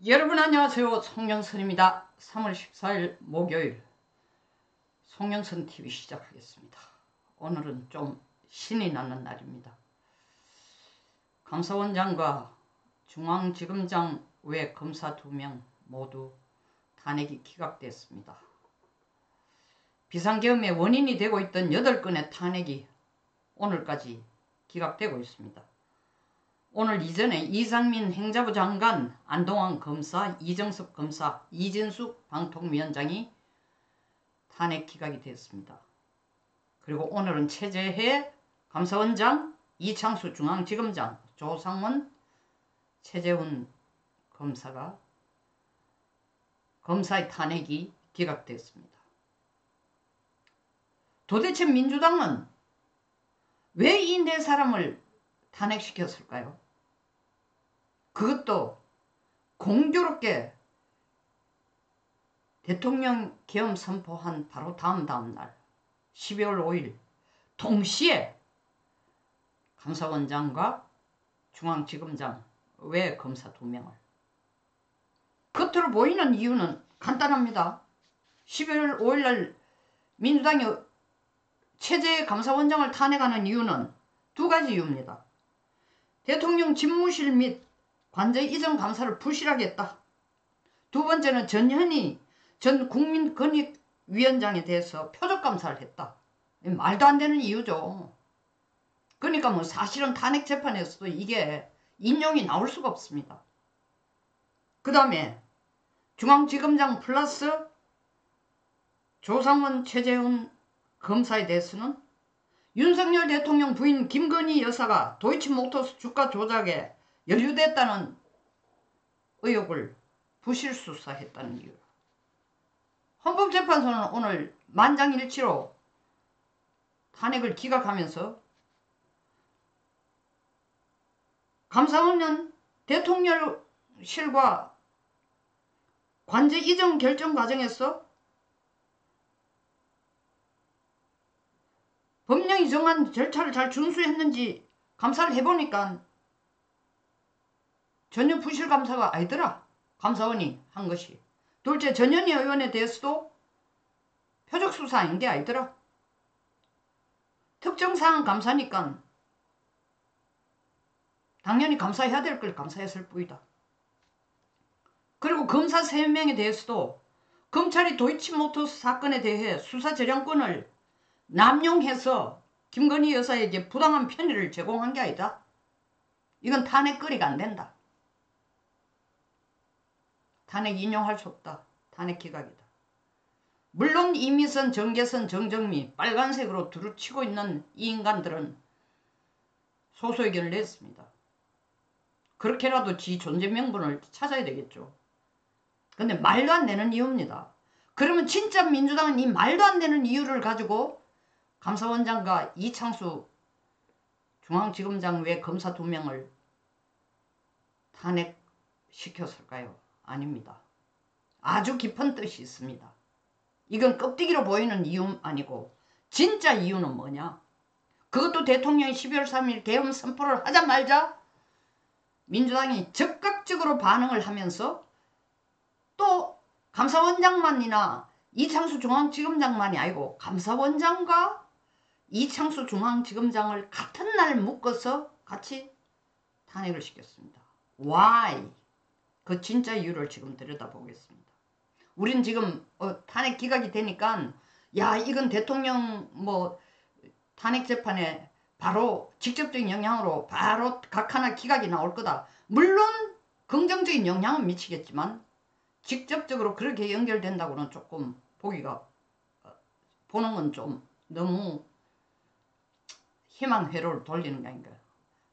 여러분 안녕하세요. 송영선입니다. 3월 14일 목요일 송영선 TV 시작하겠습니다. 오늘은 좀 신이 나는 날입니다. 감사원장과 중앙지검장 외 검사 2명 모두 탄핵이 기각됐습니다. 비상계엄의 원인이 되고 있던 8건의 탄핵이 오늘까지 기각되고 있습니다. 오늘 이전에 이상민 행자부 장관, 안동환 검사, 이정섭 검사, 이진숙 방통위원장이 탄핵 기각이 됐습니다. 그리고 오늘은 최재해 감사원장, 이창수 중앙지검장, 조상원, 최재훈 검사가 검사의 탄핵이 기각됐습니다. 도대체 민주당은 왜 이 네 사람을 탄핵시켰을까요? 그것도 공교롭게 대통령 계엄 선포한 바로 다음 날 12월 5일 동시에 감사원장과 중앙지검장 외 검사 2명을 겉으로 보이는 이유는 간단합니다. 12월 5일날 민주당이 최재해 감사원장을 탄핵하는 이유는 2가지 이유입니다. 대통령 집무실 및 관저의 이전 감사를 부실하게 했다. 2번째는 전현희 전 국민권익위원장에 대해서 표적 감사를 했다. 말도 안 되는 이유죠. 그러니까 뭐 사실은 탄핵 재판에서도 이게 인용이 나올 수가 없습니다. 그 다음에 중앙지검장 플러스 조상원 최재훈 검사에 대해서는 윤석열 대통령 부인 김건희 여사가 도이치모터스 주가 조작에 연루됐다는 의혹을 부실 수사했다는 이유. 헌법재판소는 오늘 만장일치로 탄핵을 기각하면서 감사원은 대통령실과 관제 이전 결정 과정에서 법령이 정한 절차를 잘 준수했는지 감사를 해보니까 전혀 부실 감사가 아니더라. 감사원이 한 것이. 둘째, 전현희 의원에 대해서도 표적 수사인 게 아니더라. 특정사안 감사니까 당연히 감사해야 될 걸 감사했을 뿐이다. 그리고 검사 3명에 대해서도 검찰이 도이치모터스 사건에 대해 수사 재량권을 남용해서 김건희 여사에게 부당한 편의를 제공한 게 아니다. 이건 탄핵거리가 안 된다. 탄핵 인용할 수 없다. 탄핵 기각이다. 물론 이미선, 정계선, 정정미 빨간색으로 두루치고 있는 이 인간들은 소수의견을 냈습니다. 그렇게라도 지 존재 명분을 찾아야 되겠죠. 근데 말도 안 되는 이유입니다. 그러면 진짜 민주당은 이 말도 안 되는 이유를 가지고 감사원장과 이창수 중앙지검장 외 검사 2명을 탄핵시켰을까요? 아닙니다. 아주 깊은 뜻이 있습니다. 이건 껍데기로 보이는 이유 아니고 진짜 이유는 뭐냐? 그것도 대통령이 12월 3일 계엄 선포를 하자마자 민주당이 적극적으로 반응을 하면서 또 감사원장만이나 이창수 중앙지검장만이 아니고 감사원장과 이창수 중앙지검장을 같은 날 묶어서 같이 탄핵을 시켰습니다. Why? 그 진짜 이유를 지금 들여다보겠습니다. 우린 지금 탄핵 기각이 되니까 야 이건 대통령 탄핵 재판에 바로 직접적인 영향으로 바로 각 하나 기각이 나올 거다. 물론 긍정적인 영향은 미치겠지만 직접적으로 그렇게 연결된다고는 조금 보는 건 좀 너무 희망 회로를 돌리는 게 아닌가.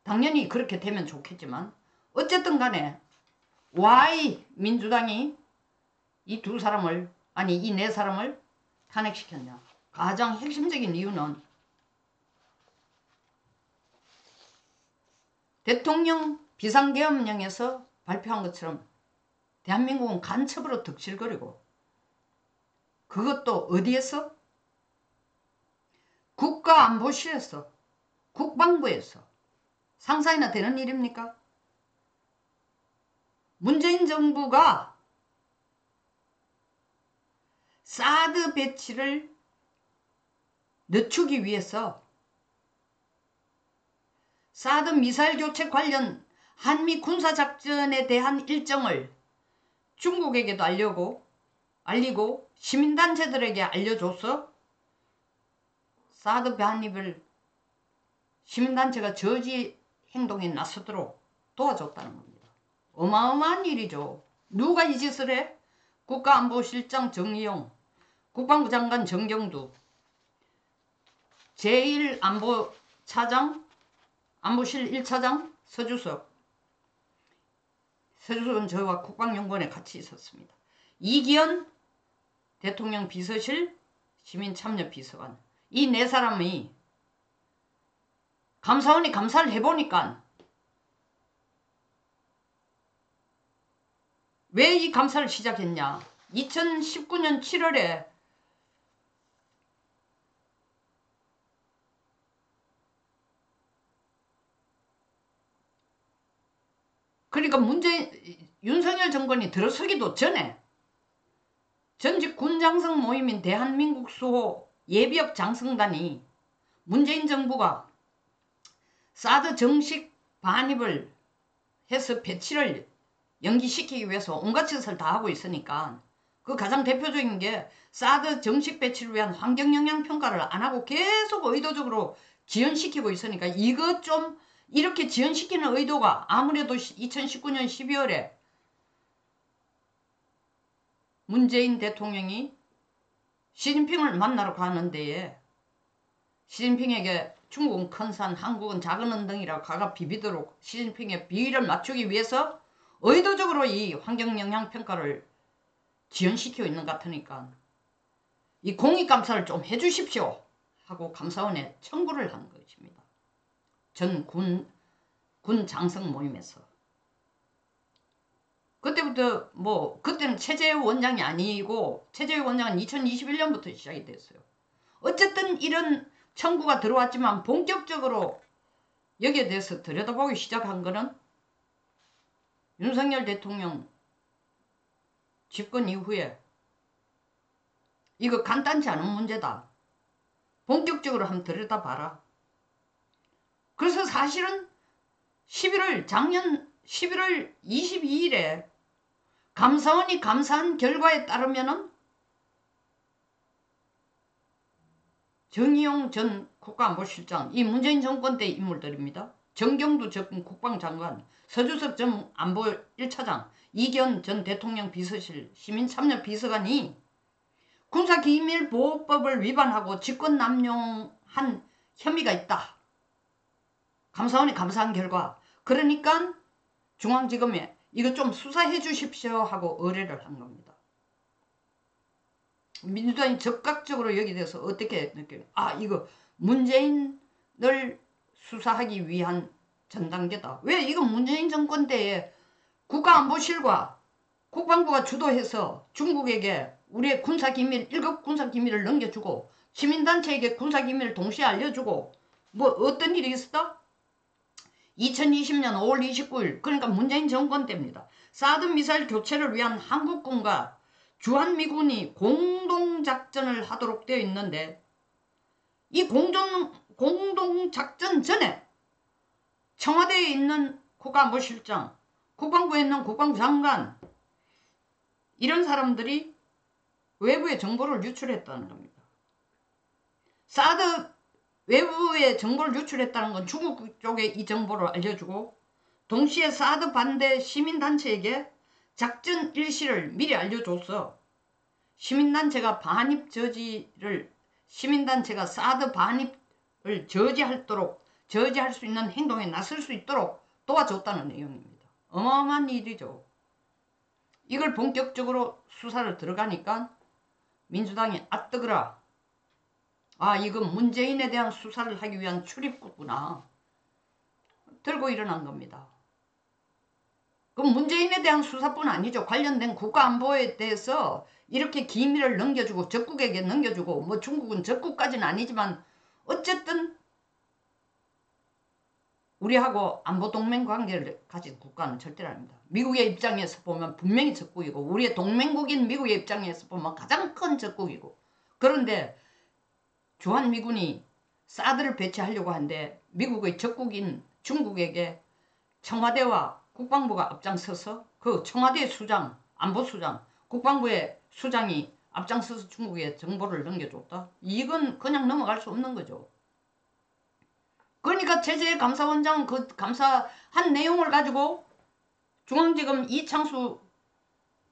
당연히 그렇게 되면 좋겠지만 어쨌든 간에 why 민주당이 이 4사람을 탄핵시켰냐. 가장 핵심적인 이유는 대통령 비상계엄령에서 발표한 것처럼 대한민국은 간첩으로 득실거리고 그것도 어디에서? 국가안보실에서 국방부에서 상상이나 되는 일입니까? 문재인 정부가 사드 배치를 늦추기 위해서 사드 미사일 교체 관련 한미 군사작전에 대한 일정을 중국에게도 알리고 시민단체들에게 알려줘서 사드 반입을 시민단체가 저지 행동에 나서도록 도와줬다는 겁니다. 어마어마한 일이죠. 누가 이 짓을 해? 국가안보실장 정의용, 국방부 장관 정경두, 제1안보차장, 안보실 1차장 서주석은 저와 국방연구원에 같이 있었습니다. 이기현 대통령 비서실 시민참여비서관, 이 네 사람이 감사원이 감사를 해보니까 왜 이 감사를 시작했냐. 2019년 7월에 그러니까 윤석열 정권이 들어서기도 전에 전직 군장성 모임인 대한민국 수호 예비역 장성단이 문재인 정부가 사드 정식 반입을 해서 배치를 연기시키기 위해서 온갖 짓을 다 하고 있으니까 그 가장 대표적인 게 사드 정식 배치를 위한 환경영향평가를 안 하고 계속 의도적으로 지연시키고 있으니까 이것 좀 이렇게 지연시키는 의도가 아무래도 2019년 12월에 문재인 대통령이 시진핑을 만나러 가는 데에 시진핑에게 중국은 큰 산, 한국은 작은 언덩이라고 가가 비비도록 시진핑의 비위를 맞추기 위해서 의도적으로 이 환경영향평가를 지연시키고 있는 것 같으니까 이 공익감사를 좀 해주십시오 하고 감사원에 청구를 한 것입니다. 전 군 장성 모임에서. 그때부터 그때는 최재우 원장이 아니고 최재우 원장은 2021년부터 시작이 됐어요. 어쨌든 이런 청구가 들어왔지만 본격적으로 여기에 대해서 들여다보기 시작한 거는 윤석열 대통령 집권 이후에 이거 간단치 않은 문제다. 본격적으로 한번 들여다봐라. 그래서 사실은 작년 11월 22일에 감사원이 감사한 결과에 따르면은 정의용 전 국가안보실장, 이 문재인 정권 때 인물들입니다. 정경두 전 국방장관, 서주석 전 안보 1차장, 이기현 전 대통령 비서실 시민참여비서관이 군사기밀보호법을 위반하고 직권남용한 혐의가 있다. 감사원이 감사한 결과. 그러니까 중앙지검에 이거 좀 수사해 주십시오 하고 의뢰를 한 겁니다. 민주당이 적극적으로 여기에 대해서 어떻게 느껴요? 이거 문재인을 수사하기 위한 전단계다. 왜? 이거 문재인 정권 때에 국가안보실과 국방부가 주도해서 중국에게 우리의 군사기밀, 1급 군사기밀을 넘겨주고 시민단체에게 군사기밀을 동시에 알려주고 어떤 일이 있었다? 2020년 5월 29일 그러니까 문재인 정권 때입니다. 사드 미사일 교체를 위한 한국군과 주한미군이 공동작전을 하도록 되어 있는데 이 공동작전 전에 청와대에 있는 국가안보실장, 국방부에 있는 국방부 장관 이런 사람들이 외부에 정보를 유출했다는 겁니다. 사드 외부에 정보를 유출했다는 건 중국 쪽에 이 정보를 알려주고 동시에 사드 반대 시민단체에게 작전 일시를 미리 알려줘서 시민단체가 사드 반입을 저지할 수 있는 행동에 나설 수 있도록 도와줬다는 내용입니다. 어마어마한 일이죠. 이걸 본격적으로 수사를 들어가니까 민주당이 뜨거라. 이건 문재인에 대한 수사를 하기 위한 출입구구나. 들고 일어난 겁니다. 그럼 문재인에 대한 수사뿐 아니죠. 관련된 국가안보에 대해서 이렇게 기밀을 넘겨주고 적국에게 넘겨주고 중국은 적국까지는 아니지만 어쨌든 우리하고 안보 동맹 관계를 가진 국가는 절대 아닙니다. 미국의 입장에서 보면 분명히 적국이고 우리의 동맹국인 미국의 입장에서 보면 가장 큰 적국이고 그런데 주한미군이 사드를 배치하려고 하는데 미국의 적국인 중국에게 청와대와 국방부가 앞장서서 그 청와대 수장, 안보수장, 국방부의 수장이 앞장서서 중국에 정보를 넘겨줬다. 이건 그냥 넘어갈 수 없는 거죠. 그러니까 최재해 감사원장 그 감사한 내용을 가지고 중앙지검 이창수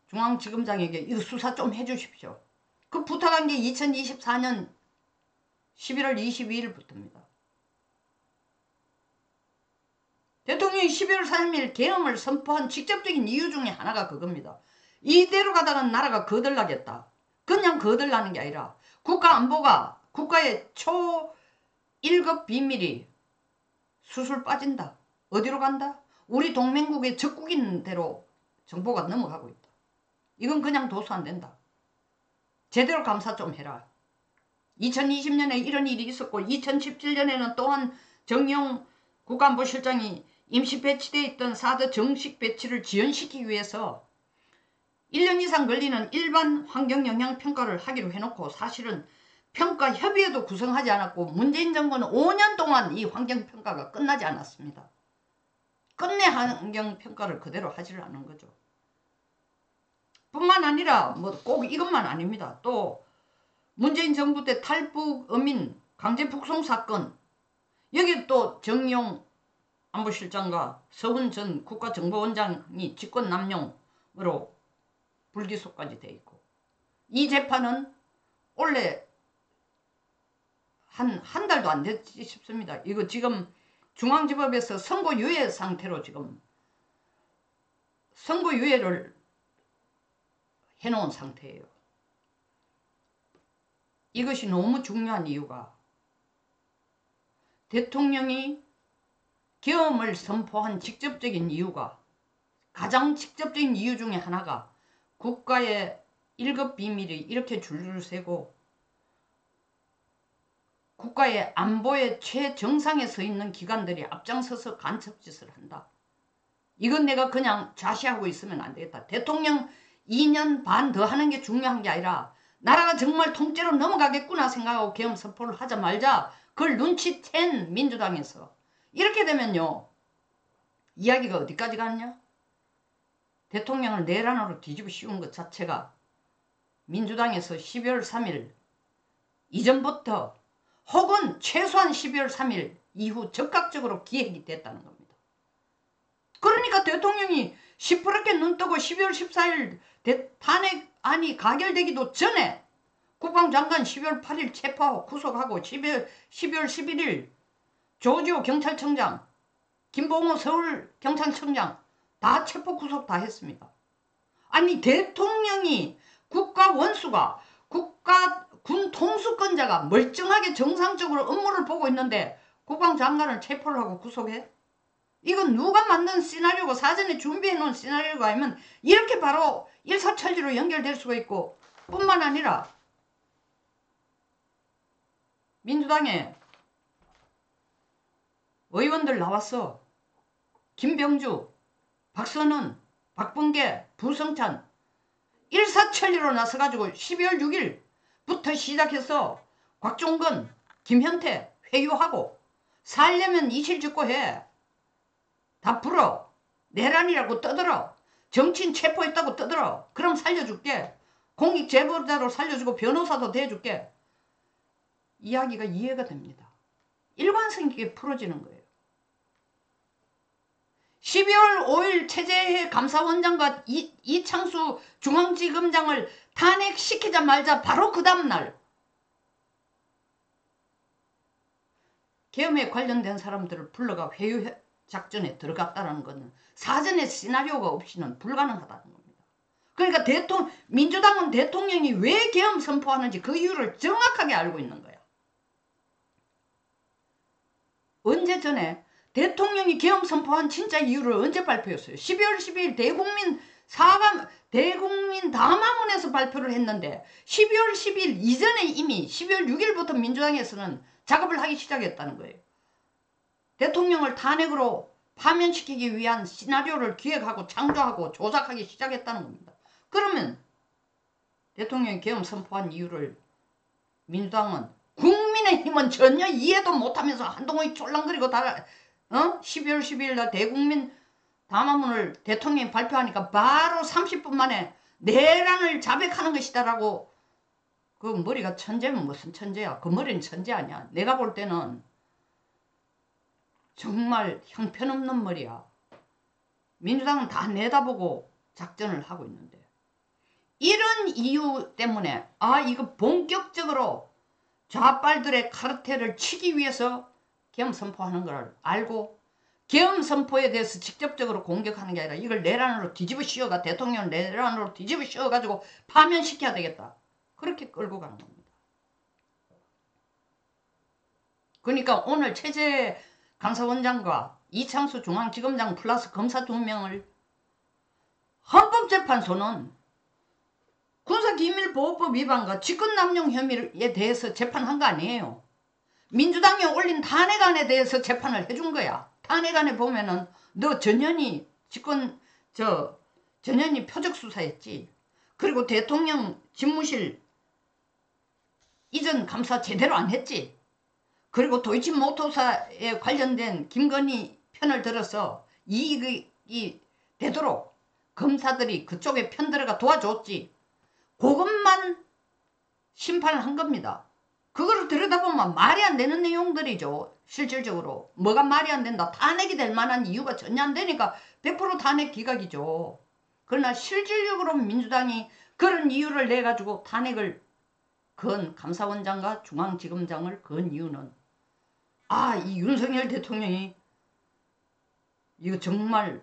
중앙지검장에게 이거 수사 좀 해주십시오. 그 부탁한 게 2024년 11월 22일부터입니다. 대통령이 12월 3일 계엄을 선포한 직접적인 이유 중에 하나가 그겁니다. 이대로 가다가 나라가 거들나겠다. 그냥 거들나는 게 아니라 국가안보가 국가의 초 1급 비밀이 수술 빠진다. 어디로 간다? 우리 동맹국의 적국인 대로 정보가 넘어가고 있다. 이건 그냥 도수 안 된다. 제대로 감사 좀 해라. 2020년에 이런 일이 있었고 2017년에는 또한 정용 국가안보실장이 임시 배치되어 있던 사드 정식 배치를 지연시키기 위해서 1년 이상 걸리는 일반 환경영향평가를 하기로 해놓고 사실은 평가협의회도 구성하지 않았고 문재인 정부는 5년 동안 이 환경평가가 끝나지 않았습니다. 끝내 환경평가를 그대로 하지를 않은 거죠. 뿐만 아니라 뭐 꼭 이것만 아닙니다. 또 문재인 정부 때 탈북 어민 강제 북송 사건 여기 또 정용 안보실장과 서훈 전 국가정보원장이 직권남용으로 불기소까지 돼 있고 이 재판은 원래 한 달도 안 됐지 싶습니다. 이거 지금 중앙지법에서 선고유예 상태로 지금 선고유예를 해놓은 상태예요. 이것이 너무 중요한 이유가 대통령이 계엄을 선포한 직접적인 이유가 가장 직접적인 이유 중에 하나가 국가의 1급 비밀이 이렇게 줄줄 새고 국가의 안보의 최정상에 서 있는 기관들이 앞장서서 간첩짓을 한다. 이건 내가 그냥 좌시하고 있으면 안 되겠다. 대통령 2년 반 더 하는 게 중요한 게 아니라 나라가 정말 통째로 넘어가겠구나 생각하고 계엄 선포를 하자 말자 그걸 눈치챈 민주당에서 이렇게 되면요. 이야기가 어디까지 갔냐? 대통령을 내란으로 뒤집어 씌운 것 자체가 민주당에서 12월 3일 이전부터 혹은 최소한 12월 3일 이후 적극적으로 기획이 됐다는 겁니다. 그러니까 대통령이 시퍼렇게 눈뜨고 12월 14일 탄핵안이 가결되기도 전에 국방장관 12월 8일 체포하고 구속하고 12월 11일 조지호 경찰청장, 김봉호 서울경찰청장 다 체포 구속 다 했습니다. 아니 대통령이 국가 원수가 군 통수권자가 멀쩡하게 정상적으로 업무를 보고 있는데 국방장관을 체포를 하고 구속해? 이건 누가 만든 시나리오고 사전에 준비해 놓은 시나리오가 아니면 이렇게 바로 일사천리로 연결될 수가 있고 뿐만 아니라 민주당에 의원들 나왔어. 김병주, 박선은, 박범계, 부성찬 일사천리로 나서가지고 12월 6일부터 시작해서 곽종건, 김현태 회유하고 살려면 이실직고해. 다 풀어. 내란이라고 떠들어. 정치인 체포했다고 떠들어. 그럼 살려줄게. 공익제보자로 살려주고 변호사도 대줄게. 이야기가 이해가 됩니다. 일관성 있게 풀어지는 거예요. 12월 5일 최재해 감사원장과 이창수 중앙지검장을 탄핵시키자마자 바로 그 다음날 계엄에 관련된 사람들을 불러가 회유 작전에 들어갔다는 것은 사전에 시나리오가 없이는 불가능하다는 겁니다. 그러니까 민주당은 대통령이 왜 계엄 선포하는지 그 이유를 정확하게 알고 있는 거야. 언제 전에 대통령이 계엄 선포한 진짜 이유를 언제 발표했어요? 12월 12일 대국민 담화문에서 발표를 했는데 12월 10일 이전에 이미 12월 6일부터 민주당에서는 작업을 하기 시작했다는 거예요. 대통령을 탄핵으로 파면시키기 위한 시나리오를 기획하고 창조하고 조작하기 시작했다는 겁니다. 그러면 대통령이 계엄 선포한 이유를 민주당은 국민의힘은 전혀 이해도 못하면서 한동훈이 쫄랑거리고 12월 12일 날 대국민 담화문을 대통령이 발표하니까 바로 30분 만에 내란을 자백하는 것이다라고. 그 머리가 천재면 무슨 천재야. 그 머리는 천재 아니야. 내가 볼 때는 정말 형편없는 머리야. 민주당은 다 내다보고 작전을 하고 있는데 이런 이유 때문에 이거 본격적으로 좌빨들의 카르텔을 치기 위해서 계엄 선포하는 걸 알고 계엄 선포에 대해서 직접적으로 공격하는 게 아니라 이걸 내란으로 뒤집어 씌워가 대통령 내란으로 뒤집어 씌워가지고 파면시켜야 되겠다. 그렇게 끌고 가는 겁니다. 그러니까 오늘 최재 감사원장과 이창수 중앙지검장 플러스 검사 2명을 헌법재판소는 군사기밀보호법 위반과 직권남용 혐의에 대해서 재판한 거 아니에요. 민주당이 올린 탄핵안에 대해서 재판을 해준 거야. 탄핵안에 보면은 너 전현희 전현희 표적수사했지. 그리고 대통령 집무실 이전 감사 제대로 안 했지. 그리고 도이치모터사에 관련된 김건희 편을 들어서 이익이 되도록 검사들이 그쪽에 편들어가 도와줬지. 그것만 심판을 한 겁니다. 그거를 들여다보면 말이 안 되는 내용들이죠. 실질적으로 뭐가 말이 안 된다. 탄핵이 될 만한 이유가 전혀 안 되니까 100% 탄핵 기각이죠. 그러나 실질적으로 민주당이 그런 이유를 내가지고 탄핵을 건 감사원장과 중앙지검장을 건 이유는 이 윤석열 대통령이 이거 정말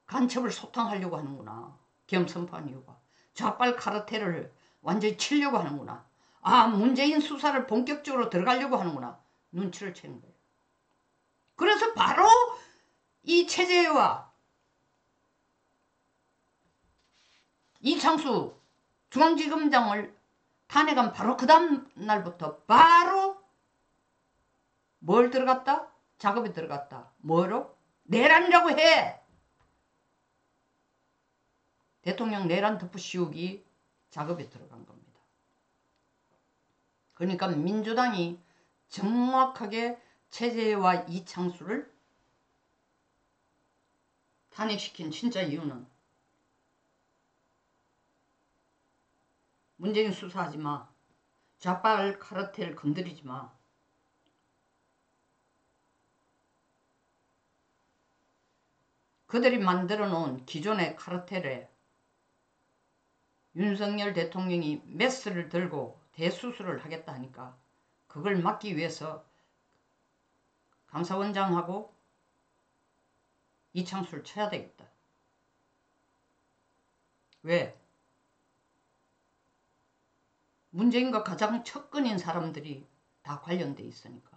간첩을 소탕하려고 하는구나. 계엄 선포한 이유가 좌빨 카르텔을 완전히 치려고 하는구나. 문재인 수사를 본격적으로 들어가려고 하는구나. 눈치를 채는 거예요. 그래서 바로 이 최재와 이창수 중앙지검장을 탄핵한 바로 그 다음 날부터 바로 뭘 들어갔다? 작업에 들어갔다. 뭐로? 내란이라고 해. 대통령 내란 덮어 씌우기 작업에 들어간 겁니다. 그러니까 민주당이 정확하게 최재와 이창수를 탄핵시킨 진짜 이유는 문재인 수사하지 마. 좌빨 카르텔 건드리지 마. 그들이 만들어 놓은 기존의 카르텔에 윤석열 대통령이 메스를 들고 대수술을 하겠다 하니까 그걸 막기 위해서 감사원장하고 이창수를 쳐야 되겠다. 왜? 문재인과 가장 척근인 사람들이 다 관련돼 있으니까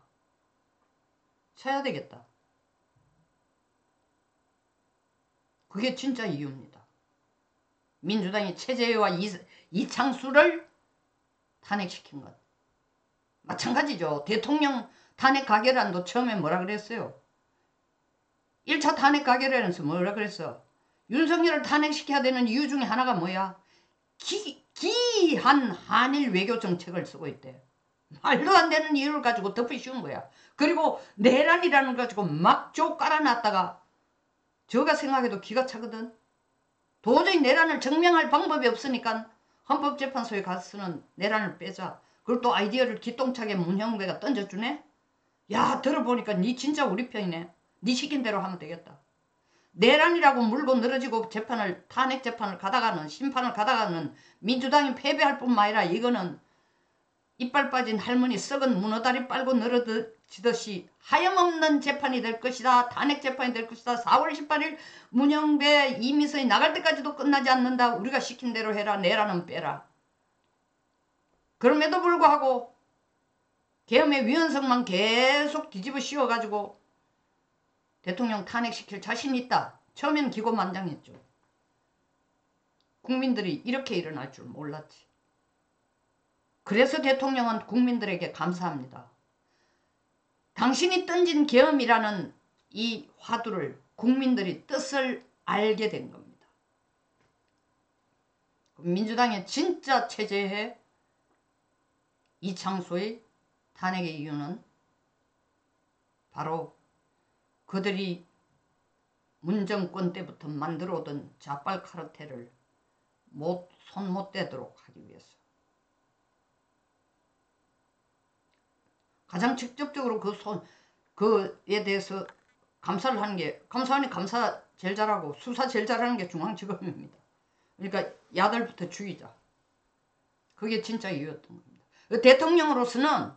쳐야 되겠다. 그게 진짜 이유입니다. 민주당이 최재해와 이창수를 탄핵시킨 것. 마찬가지죠. 대통령 탄핵 가결안도 처음에 뭐라 그랬어요? 1차 탄핵 가결안에서 뭐라 그랬어? 윤석열을 탄핵시켜야 되는 이유 중에 하나가 뭐야? 기한 한일 외교 정책을 쓰고 있대. 말도 안 되는 이유를 가지고 덮어 씌운 거야. 그리고 내란이라는 걸 가지고 막 조 깔아놨다가 저가 생각해도 기가 차거든. 도저히 내란을 증명할 방법이 없으니까 헌법재판소에 가서는 내란을 빼자. 그걸 또 아이디어를 기똥차게 문형배가 던져주네. 야, 들어보니까 니 진짜 우리 편이네. 니 시킨 대로 하면 되겠다. 내란이라고 물고 늘어지고 탄핵 재판을 가다가는 심판을 가다가는 민주당이 패배할 뿐만 아니라 이거는 이빨 빠진 할머니 썩은 문어다리 빨고 늘어지듯이 하염없는 재판이 될 것이다. 탄핵 재판이 될 것이다. 4월 18일 문영배 이미선이 나갈 때까지도 끝나지 않는다. 우리가 시킨 대로 해라. 내란은 빼라. 그럼에도 불구하고 계엄의 위헌성만 계속 뒤집어 씌워가지고 대통령 탄핵시킬 자신 있다. 처음엔 기고만장했죠. 국민들이 이렇게 일어날 줄 몰랐지. 그래서 대통령은 국민들에게 감사합니다. 당신이 던진 계엄이라는 이 화두를 국민들이 뜻을 알게 된 겁니다. 민주당의 진짜 체제해 이창수의 탄핵의 이유는 바로 그들이 문정권 때부터 만들어 오던 자빨 카르텔을 손 못 대도록 하기 위해서. 가장 직접적으로 그에 대해서 감사를 하는 게, 감사원이 감사 제일 잘하고 수사 제일 잘하는 게 중앙지검입니다. 그러니까 야들부터 죽이자. 그게 진짜 이유였던 겁니다. 대통령으로서는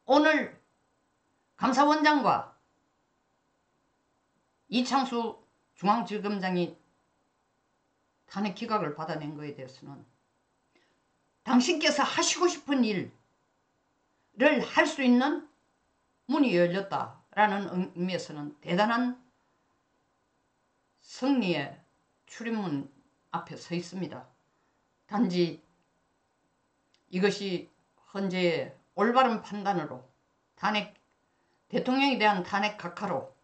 오늘 감사원장과 이창수 중앙지검장이 탄핵 기각을 받아낸 것에 대해서는 당신께서 하시고 싶은 일을 할 수 있는 문이 열렸다라는 의미에서는 대단한 승리의 출입문 앞에 서 있습니다. 단지 이것이 현재의 올바른 판단으로 대통령에 대한 탄핵 각하로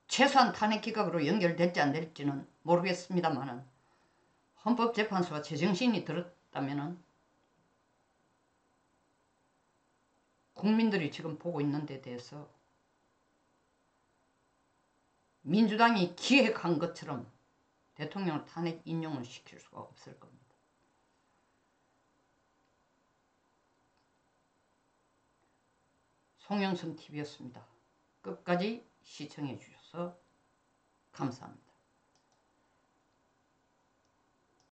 최소한 탄핵 기각으로 연결될지 안 될지는 모르겠습니다만은 헌법재판소가 제정신이 들었다면은 국민들이 지금 보고 있는 데 대해서 민주당이 기획한 것처럼 대통령을 탄핵 인용을 시킬 수가 없을 겁니다. 송영선 TV였습니다. 끝까지 시청해 주셔서 감사합니다.